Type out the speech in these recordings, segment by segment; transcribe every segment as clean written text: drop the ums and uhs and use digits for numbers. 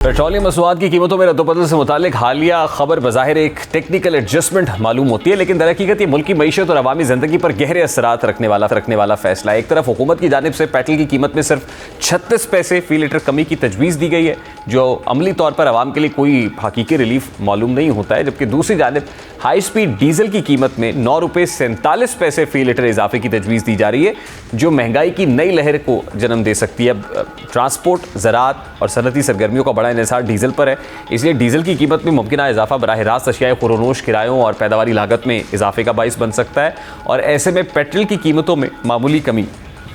Petroleum मसनूआत की कीमतों में रद्दोबदल से मुतालिक हालिया खबर बज़ाहिर एक टेक्निकल एडजस्टमेंट मालूम होती है, लेकिन दरहकीकत ये मुल्क की मईशत और अवामी ज़िंदगी पर गहरे असरात रखने वाला फैसला है। एक तरफ हुकूमत की जानिब से पेट्रोल की कीमत में सिर्फ 36 पैसे फ़ी लीटर कमी की तजवीज़ दी गई है, जो अमली तौर पर आवाम के लिए कोई हकीकी रिलीफ मालूम नहीं होता है, जबकि दूसरी जानिब हाई स्पीड डीजल की कीमत में 9 रुपये 47 पैसे फ़ी लीटर इजाफे की तजवीज़ दी जा रही है, जो महंगाई की नई लहर को जन्म दे सकती है। अब ट्रांसपोर्ट, ज़राअत और सनती सरगर्मियों का बड़ा इन्हिसार डीजल पर है, इसलिए डीजल की कीमत में मुमकिन इजाफा बराह रास्त अशियाए खुरोनोश, किरायों और पैदावारी लागत में इजाफे का बाइस बन सकता है। और ऐसे में पेट्रोल की कीमतों में मामूली कमी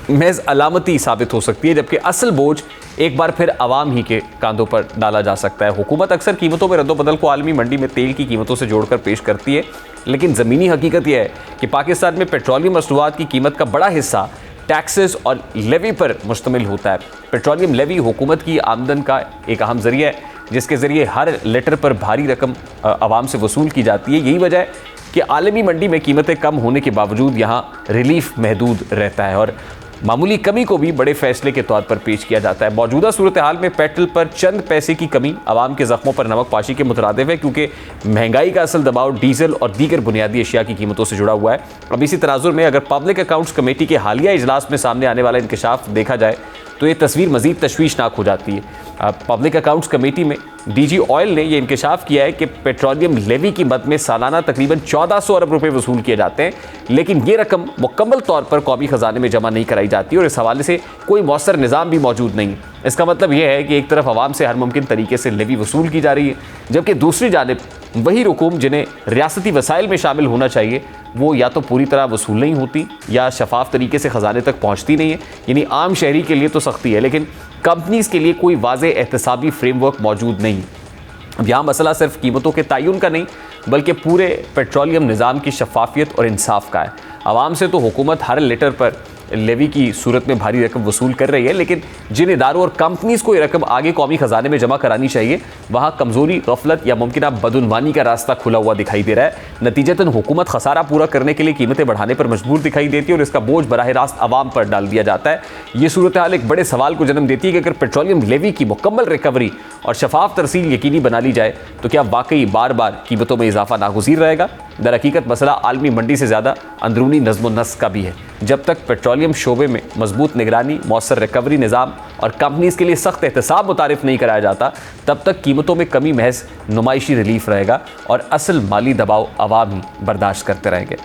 महज अलामती साबित हो सकती है, जबकि असल बोझ एक बार फिर आवाम ही के कांधों पर डाला जा सकता है। हुकूमत अक्सर कीमतों में रद्दोबदल को आलमी मंडी में तेल की कीमतों से जोड़कर पेश करती है, लेकिन ज़मीनी हकीकत यह है कि पाकिस्तान में पेट्रोलियम मसनूआत की कीमत का बड़ा हिस्सा टैक्सेस और लेवी पर मुश्तमिल होता है। पेट्रोलियम लेवी हुकूमत की आमदन का एक अहम ज़रिया है, जिसके ज़रिए हर लीटर पर भारी रकम आवाम से वसूल की जाती है। यही वजह है कि आलमी मंडी में कीमतें कम होने के बावजूद यहाँ रिलीफ महदूद रहता है और मामूली कमी को भी बड़े फैसले के तौर पर पेश किया जाता है। मौजूदा सूरत हाल में पेट्रोल पर चंद पैसे की कमी आवाम के ज़ख्मों पर नमक पाशी के मुतरादिफ है, क्योंकि महंगाई का असल दबाव डीजल और दीगर बुनियादी अशिया की कीमतों से जुड़ा हुआ है। अब इसी तनाजुर में अगर पब्लिक अकाउंट्स कमेटी के हालिया इजलास में सामने आने वाला इंकशाफ देखा जाए तो ये तस्वीर मज़ीद तशवीशनाक हो जाती है। पब्लिक अकाउंट्स कमेटी में डीजी ऑयल ने यह इंकशाफ किया है कि पेट्रोलियम लेवी की मद में सालाना तकरीबन 1400 अरब रुपए वसूल किए जाते हैं, लेकिन ये रकम मुकम्मल तौर पर कौमी ख़जाने में जमा नहीं कराई जाती और इस हवाले से कोई मौसर निज़ाम भी मौजूद नहीं। इसका मतलब यह है कि एक तरफ आवाम से हर मुमकिन तरीके से लेवी वसूल की जा रही है, जबकि दूसरी जानिब वही रकूम जिन्हें रियासती वसाइल में शामिल होना चाहिए वो या तो पूरी तरह वसूल नहीं होती या शफाफ तरीके से ख़जाने तक पहुँचती नहीं है। यानी आम शहरी के लिए तो सख्ती है, लेकिन कंपनीज़ के लिए कोई वाज़े एहतसाबी फ्रेमवर्क मौजूद नहीं। अब यहाँ मसला सिर्फ कीमतों के तयन का नहीं, बल्कि पूरे पेट्रोलियम निज़ाम की शफाफियत और इंसाफ का है। आवाम से तो हुकूमत हर लीटर पर लेवी की सूरत में भारी रकम वसूल कर रही है, लेकिन जिन इदारों और कंपनीज़ को ये रकम आगे कौमी ख़जाने में जमा करानी चाहिए, वहाँ कमज़ोरी, गफलत या मुमकिन बदउनवानी का रास्ता खुला हुआ दिखाई दे रहा है। नतीजतन हुकूमत खसारा पूरा करने के लिए कीमतें बढ़ाने पर मजबूर दिखाई देती है और इसका बोझ बराह रास्त आवाम पर डाल दिया जाता है। ये सूरत हाल एक बड़े सवाल को जन्म देती है कि अगर पेट्रोलियम लेवी की मुकम्मल रिकवरी और शफाफ तरसील यकीनी बना ली जाए तो क्या वाकई बार बार कीमतों में इजाफा नागुज़ीर रहेगा। दर हकीकत मसला आलमी मंडी से ज़्यादा अंदरूनी नज़्म नस्क का भी है। जब तक पेट्रोलियम शोबे में मजबूत निगरानी, मौसर रिकवरी निज़ाम और कंपनीज़ के लिए सख्त एहतसाब मुतारिफ नहीं कराया जाता, तब तक कीमतों में कमी महज नुमाइशी रिलीफ रहेगा और असल माली दबाव आवाम ही बर्दाश्त करते रहेंगे।